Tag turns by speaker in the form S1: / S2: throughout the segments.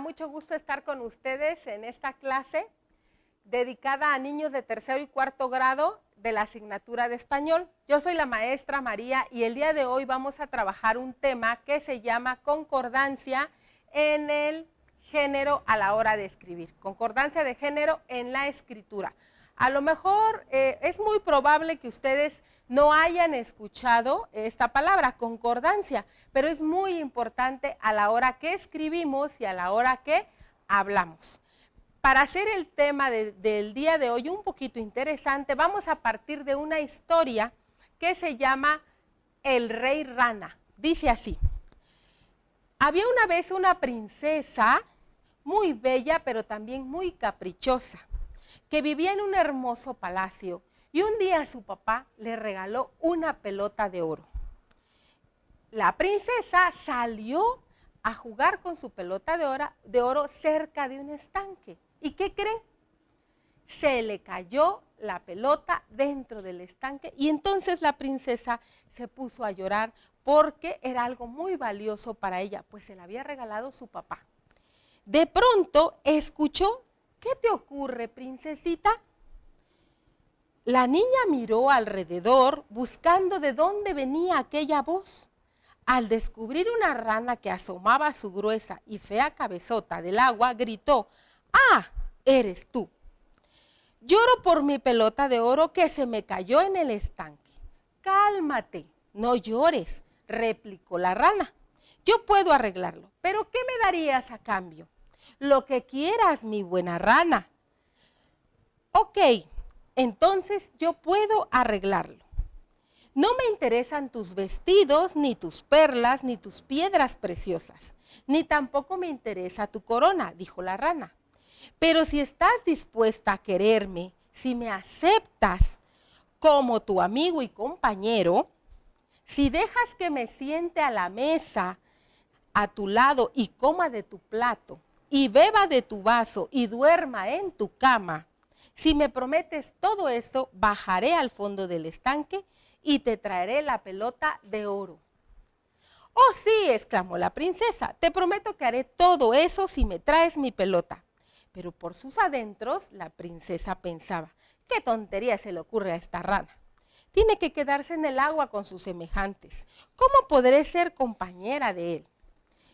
S1: da mucho gusto estar con ustedes en esta clase dedicada a niños de tercero y cuarto grado de la asignatura de español. Yo soy la maestra María y el día de hoy vamos a trabajar un tema que se llama concordancia en el género a la hora de escribir. Concordancia de género en la escritura. A lo mejor es muy probable que ustedes no hayan escuchado esta palabra, concordancia, pero es muy importante a la hora que escribimos y a la hora que hablamos. Para hacer el tema del día de hoy un poquito interesante, vamos a partir de una historia que se llama El Rey Rana. Dice así: había una vez una princesa muy bella, pero también muy caprichosa, que vivía en un hermoso palacio, y un día su papá le regaló una pelota de oro. La princesa salió a jugar con su pelota de oro cerca de un estanque. ¿Y qué creen? Se le cayó la pelota dentro del estanque y entonces la princesa se puso a llorar porque era algo muy valioso para ella, pues se la había regalado su papá. De pronto escuchó: ¿qué te ocurre, princesita? La niña miró alrededor buscando de dónde venía aquella voz. Al descubrir una rana que asomaba su gruesa y fea cabezota del agua, gritó: ¡ah, eres tú! Lloro por mi pelota de oro que se me cayó en el estanque. Cálmate, no llores, replicó la rana. Yo puedo arreglarlo, pero ¿qué me darías a cambio? Lo que quieras, mi buena rana. Ok, entonces yo puedo arreglarlo. No me interesan tus vestidos, ni tus perlas, ni tus piedras preciosas, ni tampoco me interesa tu corona, dijo la rana. Pero si estás dispuesta a quererme, si me aceptas como tu amigo y compañero, si dejas que me siente a la mesa a tu lado y coma de tu plato, y beba de tu vaso y duerma en tu cama, si me prometes todo eso, bajaré al fondo del estanque y te traeré la pelota de oro. Oh sí, exclamó la princesa, te prometo que haré todo eso si me traes mi pelota. Pero por sus adentros la princesa pensaba: ¿qué tontería se le ocurre a esta rana? Tiene que quedarse en el agua con sus semejantes. ¿Cómo podré ser compañera de él?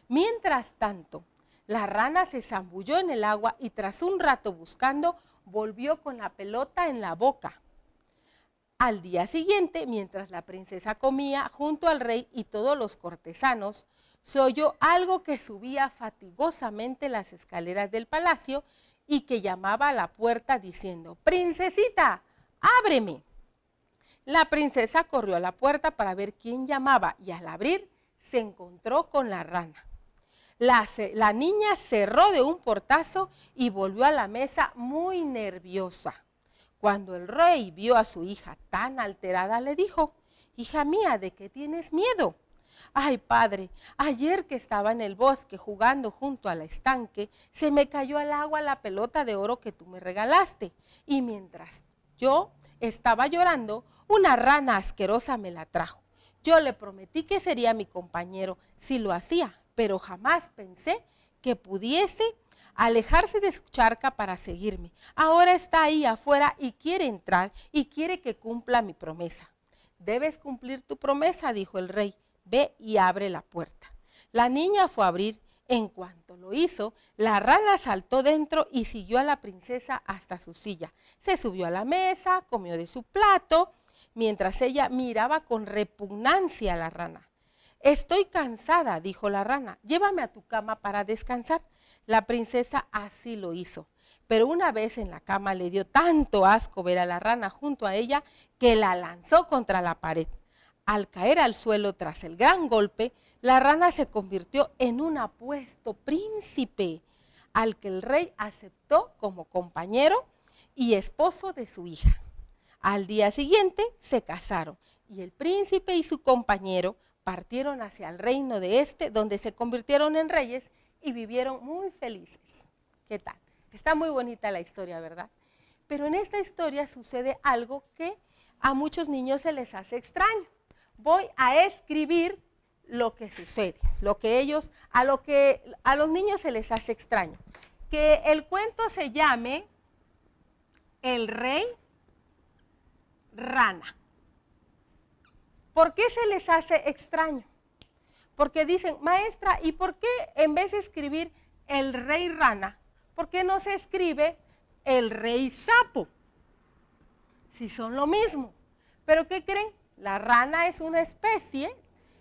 S1: Mientras tanto, la rana se zambulló en el agua y tras un rato buscando, volvió con la pelota en la boca. Al día siguiente, mientras la princesa comía junto al rey y todos los cortesanos, se oyó algo que subía fatigosamente las escaleras del palacio y que llamaba a la puerta diciendo: «Princesita, ábreme». La princesa corrió a la puerta para ver quién llamaba y al abrir se encontró con la rana. La niña cerró de un portazo y volvió a la mesa muy nerviosa. Cuando el rey vio a su hija tan alterada, le dijo: «Hija mía, ¿de qué tienes miedo?». «Ay, padre, ayer que estaba en el bosque jugando junto al estanque, se me cayó al agua la pelota de oro que tú me regalaste, y mientras yo estaba llorando, una rana asquerosa me la trajo. Yo le prometí que sería mi compañero si lo hacía, pero jamás pensé que pudiese alejarse de su charca para seguirme. Ahora está ahí afuera y quiere entrar y quiere que cumpla mi promesa». «Debes cumplir tu promesa», dijo el rey. «Ve y abre la puerta». La niña fue a abrir. En cuanto lo hizo, la rana saltó dentro y siguió a la princesa hasta su silla. Se subió a la mesa, comió de su plato, mientras ella miraba con repugnancia a la rana. «Estoy cansada», dijo la rana, «llévame a tu cama para descansar». La princesa así lo hizo, pero una vez en la cama le dio tanto asco ver a la rana junto a ella que la lanzó contra la pared. Al caer al suelo tras el gran golpe, la rana se convirtió en un apuesto príncipe, al que el rey aceptó como compañero y esposo de su hija. Al día siguiente se casaron y el príncipe y su compañero partieron hacia el reino de este, donde se convirtieron en reyes y vivieron muy felices. ¿Qué tal? Está muy bonita la historia, ¿verdad? Pero en esta historia sucede algo que a muchos niños se les hace extraño. Voy a escribir lo que sucede, a los niños se les hace extraño. Que el cuento se llame El Rey Rana. ¿Por qué se les hace extraño? Porque dicen, maestra, ¿y por qué en vez de escribir El Rey Rana, por qué no se escribe El Rey Sapo? Si son lo mismo. ¿Pero qué creen? La rana es una especie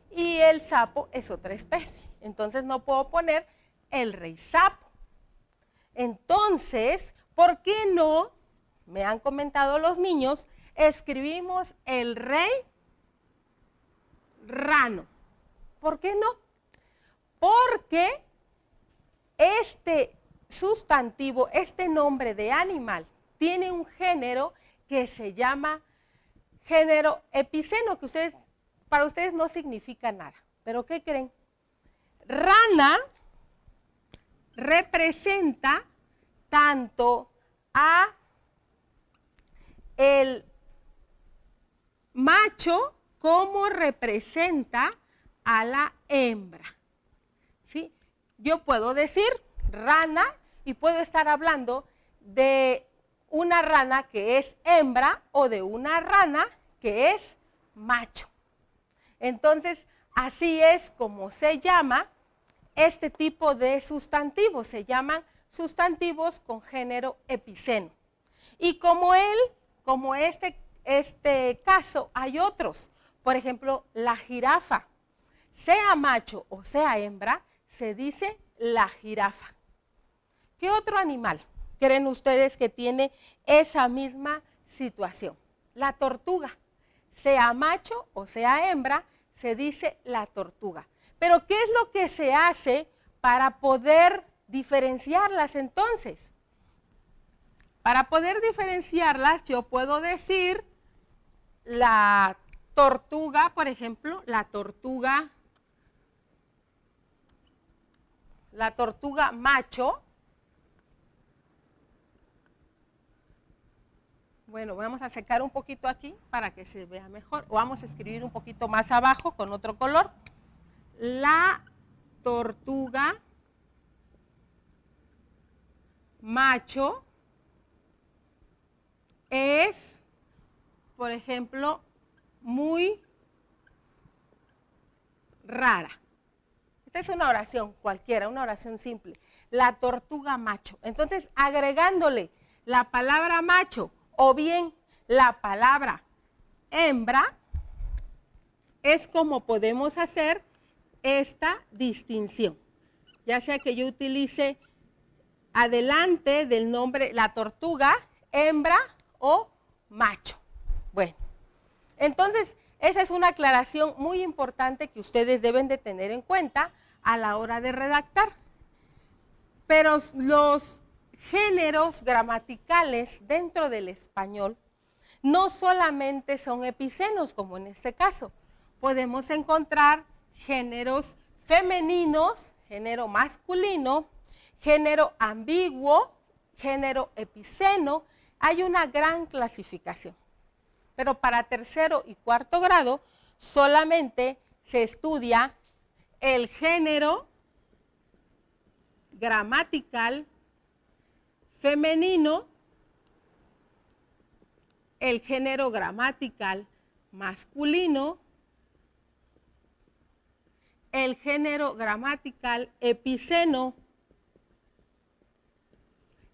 S1: y el sapo es otra especie. Entonces no puedo poner El Rey Sapo. Entonces, ¿por qué no, me han comentado los niños, escribimos El Rey Rano? ¿Por qué no? Porque este sustantivo, este nombre de animal, tiene un género que se llama género epiceno, que para ustedes no significa nada. ¿Pero qué creen? Rana representa tanto a el macho como representa a la hembra. ¿Sí? Yo puedo decir rana y puedo estar hablando de una rana que es hembra o de una rana que es macho. Entonces, así es como se llama este tipo de sustantivos. Se llaman sustantivos con género epiceno. Y como este caso, hay otros. Por ejemplo, la jirafa. Sea macho o sea hembra, se dice la jirafa. ¿Qué otro animal creen ustedes que tiene esa misma situación? La tortuga. Sea macho o sea hembra, se dice la tortuga. Pero ¿qué es lo que se hace para poder diferenciarlas entonces? Para poder diferenciarlas, yo puedo decir la tortuga, por ejemplo, la tortuga macho. Bueno, vamos a secar un poquito aquí para que se vea mejor. O vamos a escribir un poquito más abajo con otro color. La tortuga macho es, por ejemplo, muy rara. Esta es una oración cualquiera, una oración simple. La tortuga macho. Entonces, agregándole la palabra macho o bien la palabra hembra, es como podemos hacer esta distinción. Ya sea que yo utilice adelante del nombre la tortuga, hembra o macho. Bueno, entonces esa es una aclaración muy importante que ustedes deben de tener en cuenta a la hora de redactar. Pero los géneros gramaticales dentro del español no solamente son epicenos, como en este caso. Podemos encontrar géneros femeninos, género masculino, género ambiguo, género epiceno. Hay una gran clasificación. Pero para tercero y cuarto grado solamente se estudia el género gramatical femenino, el género gramatical masculino, el género gramatical epiceno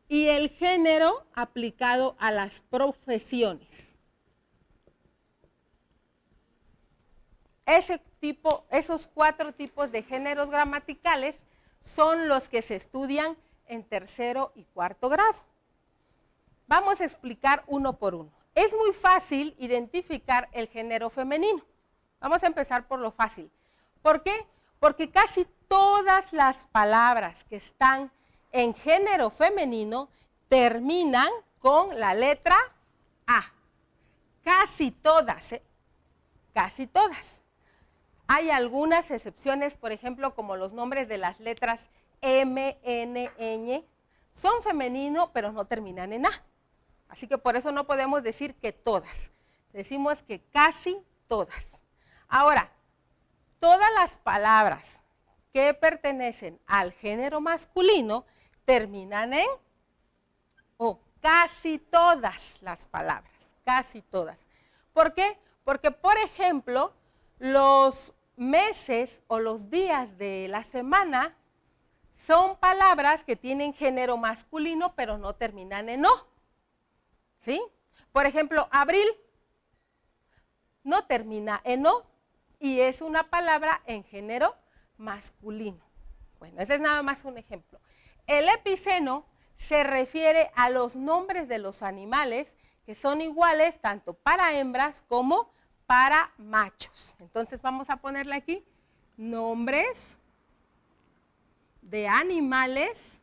S1: y el género aplicado a las profesiones. Esos 4 tipos de géneros gramaticales son los que se estudian en tercero y cuarto grado. Vamos a explicar uno por uno. Es muy fácil identificar el género femenino. Vamos a empezar por lo fácil. ¿Por qué? Porque casi todas las palabras que están en género femenino terminan con la letra A. Casi todas, ¿eh? Casi todas. Hay algunas excepciones, por ejemplo, como los nombres de las letras M, N, Ñ. Son femenino, pero no terminan en A. Así que por eso no podemos decir que todas. Decimos que casi todas. Ahora, todas las palabras que pertenecen al género masculino terminan en O. Casi todas las palabras, casi todas. ¿Por qué? Porque, por ejemplo, los meses o los días de la semana son palabras que tienen género masculino, pero no terminan en O. ¿Sí? Por ejemplo, abril no termina en O y es una palabra en género masculino. Bueno, ese es nada más un ejemplo. El epiceno se refiere a los nombres de los animales que son iguales tanto para hembras como para machos. Entonces vamos a ponerle aquí nombres de animales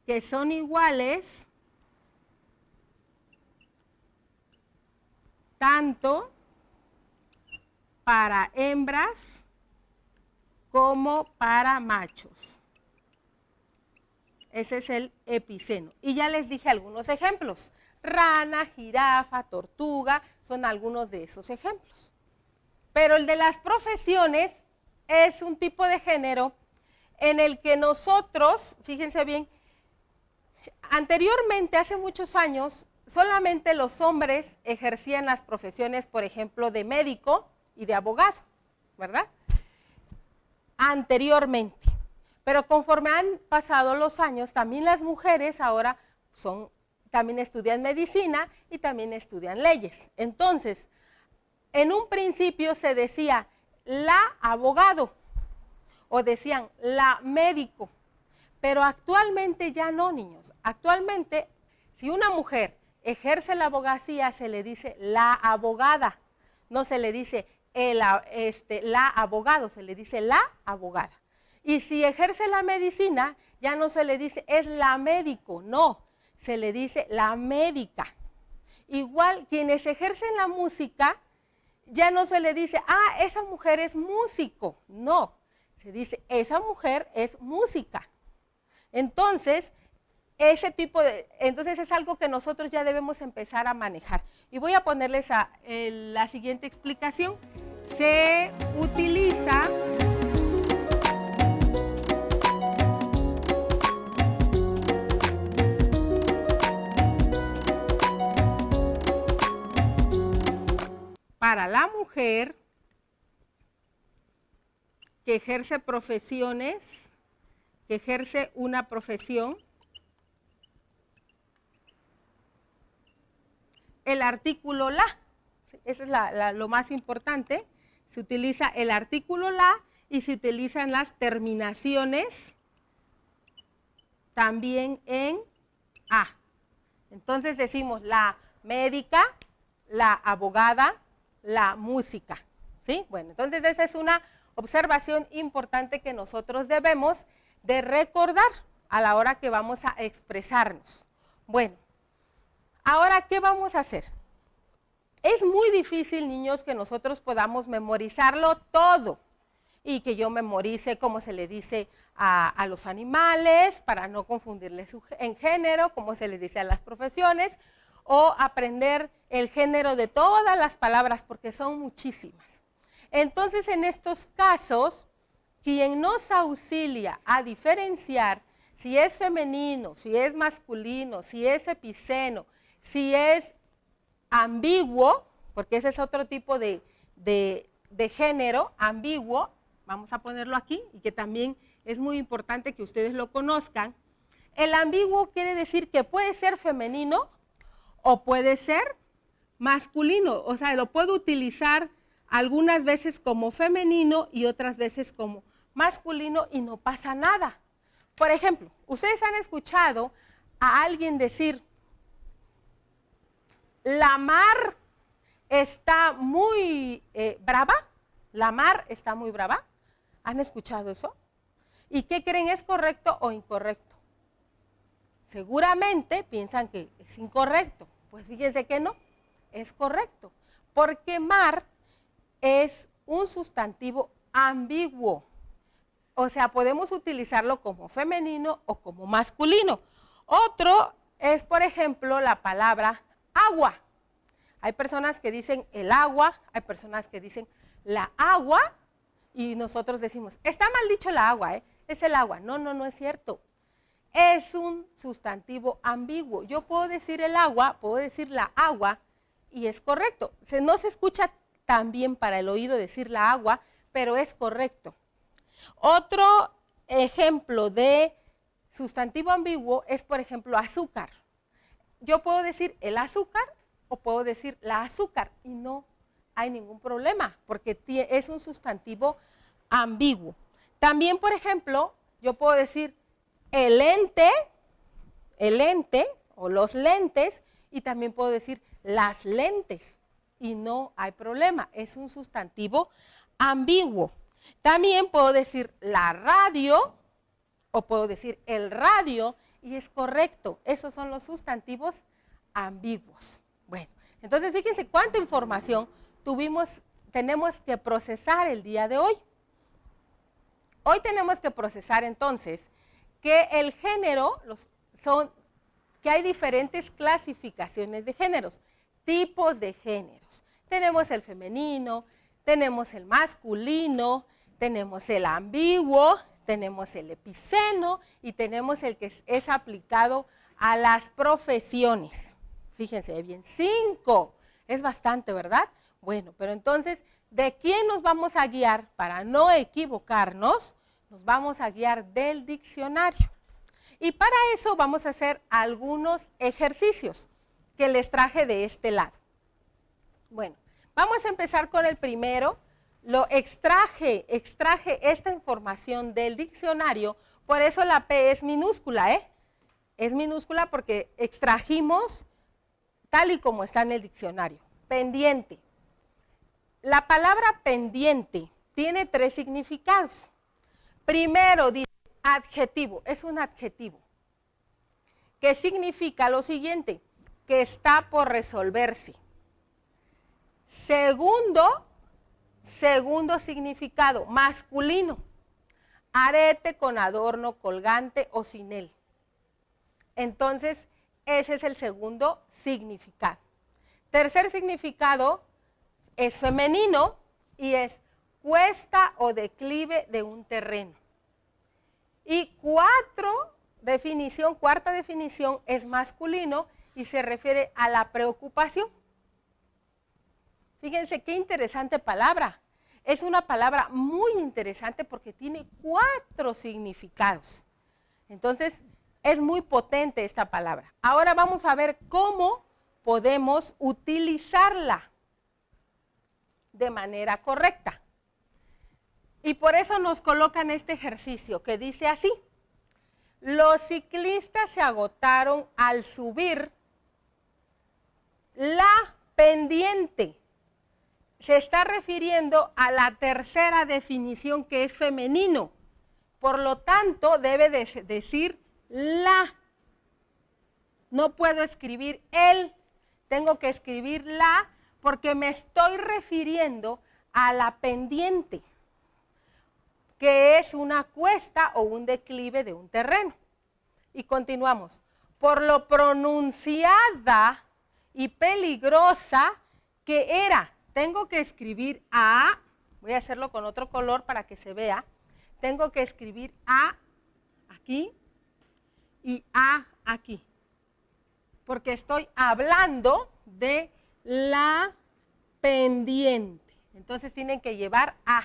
S1: que son iguales tanto para hembras como para machos. Ese es el epiceno. Y ya les dije algunos ejemplos. Rana, jirafa, tortuga, son algunos de esos ejemplos. Pero el de las profesiones es un tipo de género en el que nosotros, fíjense bien, anteriormente, hace muchos años, solamente los hombres ejercían las profesiones, por ejemplo, de médico y de abogado, ¿verdad? Anteriormente. Pero conforme han pasado los años, también las mujeres ahora también estudian medicina y también estudian leyes. Entonces, en un principio se decía la abogado o decían la médico, pero actualmente ya no, niños. Actualmente, si una mujer ejerce la abogacía, se le dice la abogada, no se le dice la abogado, se le dice la abogada. Y si ejerce la medicina, ya no se le dice es la médico, no, se le dice la médica. Igual, quienes ejercen la música, ya no se le dice, esa mujer es músico, no, se dice, esa mujer es música. Entonces, entonces es algo que nosotros ya debemos empezar a manejar. Y voy a ponerles la siguiente explicación. Se utiliza para la mujer que ejerce profesiones, que ejerce una profesión, el artículo la, ese es lo más importante, se utiliza el artículo la y se utilizan las terminaciones también en a. Entonces decimos la médica, la abogada, la música, ¿sí? Bueno, entonces esa es una observación importante que nosotros debemos de recordar a la hora que vamos a expresarnos. Bueno, ahora, ¿qué vamos a hacer? Es muy difícil, niños, que nosotros podamos memorizarlo todo y que yo memorice cómo se le dice a los animales para no confundirles en género, cómo se les dice a las profesiones, o aprender el género de todas las palabras, porque son muchísimas. Entonces, en estos casos, quien nos auxilia a diferenciar si es femenino, si es masculino, si es epiceno, si es ambiguo, porque ese es otro tipo de género, ambiguo, vamos a ponerlo aquí, y que también es muy importante que ustedes lo conozcan. El ambiguo quiere decir que puede ser femenino o puede ser masculino, o sea, lo puedo utilizar algunas veces como femenino y otras veces como masculino y no pasa nada. Por ejemplo, ustedes han escuchado a alguien decir, la mar está muy brava, la mar está muy brava. ¿Han escuchado eso? ¿Y qué creen, es correcto o incorrecto? Seguramente piensan que es incorrecto. Pues fíjense que no, es correcto, porque mar es un sustantivo ambiguo. O sea, podemos utilizarlo como femenino o como masculino. Otro es, por ejemplo, la palabra agua. Hay personas que dicen el agua, hay personas que dicen la agua y nosotros decimos, está mal dicho la agua, es el agua. No, no, no es cierto. Es un sustantivo ambiguo. Yo puedo decir el agua, puedo decir la agua y es correcto. No se escucha tan bien para el oído decir la agua, pero es correcto. Otro ejemplo de sustantivo ambiguo es, por ejemplo, azúcar. Yo puedo decir el azúcar o puedo decir la azúcar y no hay ningún problema porque es un sustantivo ambiguo. También, por ejemplo, yo puedo decir el lente o los lentes y también puedo decir las lentes y no hay problema, es un sustantivo ambiguo. También puedo decir la radio o puedo decir el radio y es correcto, esos son los sustantivos ambiguos. Bueno, entonces fíjense cuánta información tenemos que procesar el día de hoy. Hoy tenemos que procesar entonces que el género, que hay diferentes clasificaciones de géneros, tipos de géneros. Tenemos el femenino, tenemos el masculino, tenemos el ambiguo, tenemos el epiceno y tenemos el que es aplicado a las profesiones. Fíjense bien, 5, es bastante, ¿verdad? Bueno, pero entonces, ¿de quién nos vamos a guiar para no equivocarnos? Nos vamos a guiar del diccionario. Y para eso vamos a hacer algunos ejercicios que les traje de este lado. Bueno, vamos a empezar con el primero. Extraje esta información del diccionario, por eso la P es minúscula, Es minúscula porque extrajimos tal y como está en el diccionario. Pendiente. La palabra pendiente tiene 3 significados. Primero dice adjetivo, es un adjetivo, que significa lo siguiente, que está por resolverse. Segundo significado, masculino, arete con adorno colgante o sin él. Entonces, ese es el segundo significado. Tercer significado es femenino y es cuesta o declive de un terreno. Y cuarta definición es masculino y se refiere a la preocupación. Fíjense qué interesante palabra. Es una palabra muy interesante porque tiene 4 significados. Entonces, es muy potente esta palabra. Ahora vamos a ver cómo podemos utilizarla de manera correcta. Y por eso nos colocan este ejercicio que dice así. Los ciclistas se agotaron al subir la pendiente. Se está refiriendo a la tercera definición que es femenino. Por lo tanto, debe decir la. No puedo escribir el, tengo que escribir la porque me estoy refiriendo a la pendiente, que es una cuesta o un declive de un terreno. Y continuamos. Por lo pronunciada y peligrosa que era. Tengo que escribir A, voy a hacerlo con otro color para que se vea. Tengo que escribir A aquí y A aquí. Porque estoy hablando de la pendiente. Entonces tienen que llevar A.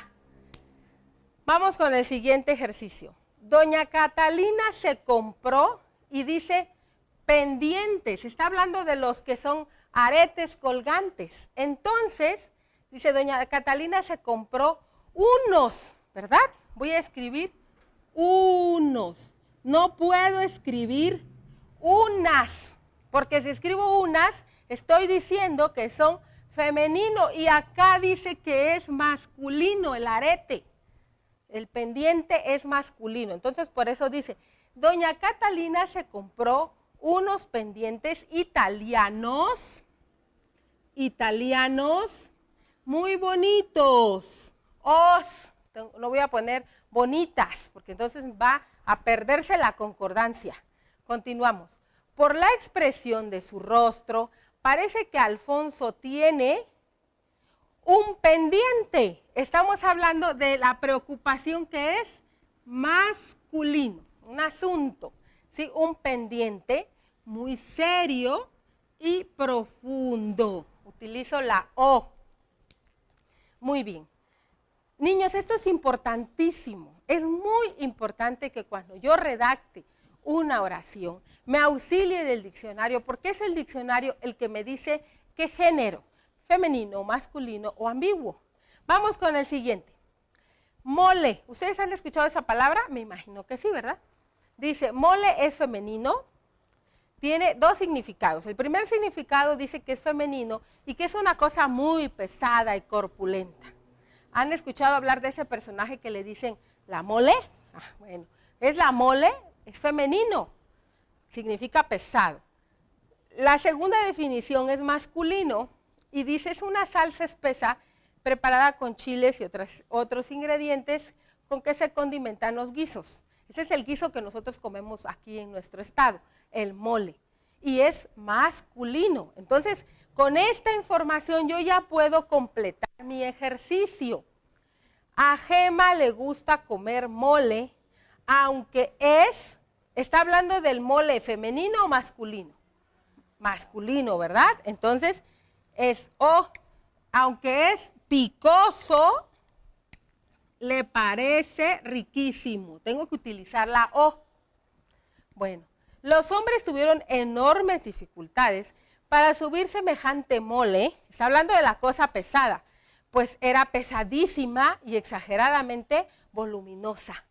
S1: Vamos con el siguiente ejercicio. Doña Catalina se compró y dice pendientes. Está hablando de los que son aretes colgantes. Entonces, dice doña Catalina se compró unos, ¿verdad? Voy a escribir unos. No puedo escribir unas, porque si escribo unas, estoy diciendo que son femenino y acá dice que es masculino el arete. El pendiente es masculino. Entonces, por eso dice, doña Catalina se compró unos pendientes italianos muy bonitos. No voy a poner bonitas, porque entonces va a perderse la concordancia. Continuamos. Por la expresión de su rostro, parece que Alfonso tiene un pendiente. Estamos hablando de la preocupación que es masculino, un asunto, ¿sí? Un pendiente muy serio y profundo. Utilizo la O. Muy bien. Niños, esto es importantísimo. Es muy importante que cuando yo redacte una oración me auxilie del diccionario, porque es el diccionario el que me dice qué género, femenino, masculino o ambiguo. Vamos con el siguiente. Mole. ¿Ustedes han escuchado esa palabra? Me imagino que sí, ¿verdad? Dice, mole es femenino. Tiene dos significados. El primer significado dice que es femenino y que es una cosa muy pesada y corpulenta. ¿Han escuchado hablar de ese personaje que le dicen la mole? Bueno, es la mole, es femenino, significa pesado. La segunda definición es masculino y dice es una salsa espesa preparada con chiles y otros ingredientes con que se condimentan los guisos. Ese es el guiso que nosotros comemos aquí en nuestro estado, el mole, y es masculino. Entonces, con esta información yo ya puedo completar mi ejercicio. A Gema le gusta comer mole, aunque está hablando del mole femenino o masculino. Masculino, ¿verdad? Entonces, es aunque es picoso, le parece riquísimo. Tengo que utilizar la O. Bueno, los hombres tuvieron enormes dificultades para subir semejante mole. Está hablando de la cosa pesada, pues era pesadísima y exageradamente voluminosa.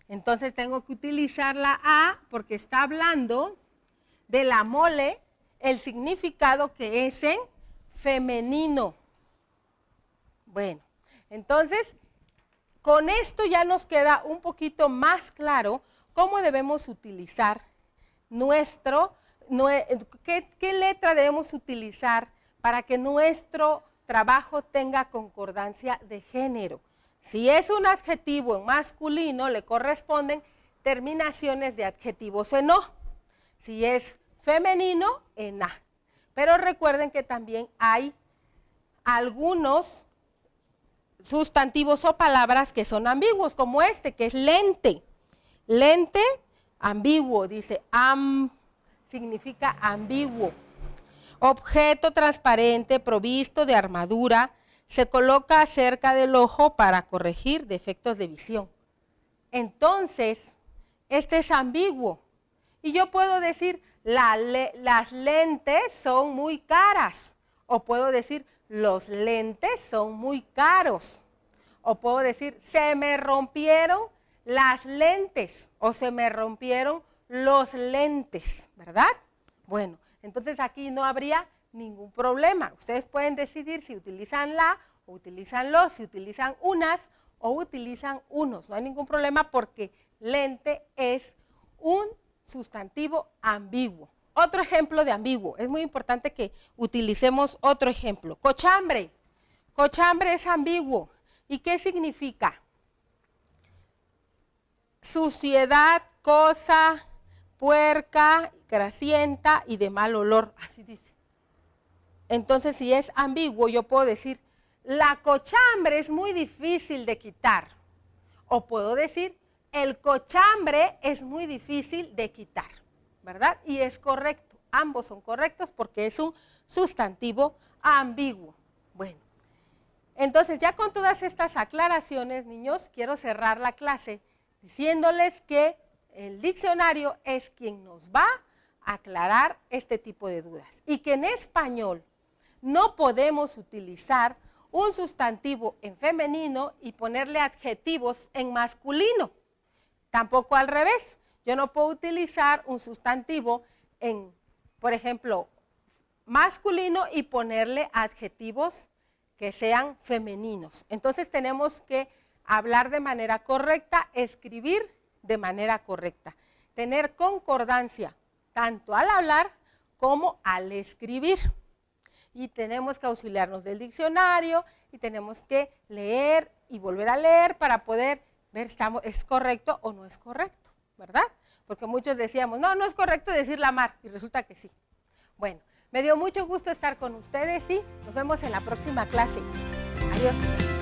S1: Entonces tengo que utilizar la A porque está hablando de la mole, el significado que es en femenino. Bueno, entonces con esto ya nos queda un poquito más claro cómo debemos utilizar qué letra debemos utilizar para que nuestro trabajo tenga concordancia de género. Si es un adjetivo en masculino, le corresponden terminaciones de adjetivos en O. Si es femenino, en A. Pero recuerden que también hay algunos sustantivos o palabras que son ambiguos, como este, que es lente. Lente, ambiguo, dice significa ambiguo. Objeto transparente provisto de armadura se coloca cerca del ojo para corregir defectos de visión. Entonces, este es ambiguo. Y yo puedo decir, las lentes son muy caras. O puedo decir, los lentes son muy caros. O puedo decir, se me rompieron las lentes. O se me rompieron los lentes, ¿verdad? Bueno, entonces aquí no habría ningún problema. Ustedes pueden decidir si utilizan la o utilizan los, si utilizan unas o utilizan unos. No hay ningún problema porque lente es un sustantivo ambiguo. Otro ejemplo de ambiguo. Es muy importante que utilicemos otro ejemplo. Cochambre. Cochambre es ambiguo. ¿Y qué significa? Suciedad, cosa, puerca, grasienta y de mal olor. Así dice. Entonces, si es ambiguo, yo puedo decir, la cochambre es muy difícil de quitar. O puedo decir, el cochambre es muy difícil de quitar, ¿verdad? Y es correcto, ambos son correctos porque es un sustantivo ambiguo. Bueno, entonces ya con todas estas aclaraciones, niños, quiero cerrar la clase diciéndoles que el diccionario es quien nos va a aclarar este tipo de dudas y que en español no podemos utilizar un sustantivo en femenino y ponerle adjetivos en masculino. Tampoco al revés. Yo no puedo utilizar un sustantivo en, por ejemplo, masculino y ponerle adjetivos que sean femeninos. Entonces tenemos que hablar de manera correcta, escribir de manera correcta, tener concordancia tanto al hablar como al escribir. Y tenemos que auxiliarnos del diccionario y tenemos que leer y volver a leer para poder ver si es correcto o no es correcto, ¿verdad? Porque muchos decíamos, no, no es correcto decir la mar, y resulta que sí. Bueno, Me dio mucho gusto estar con ustedes y nos vemos en la próxima clase. Adiós.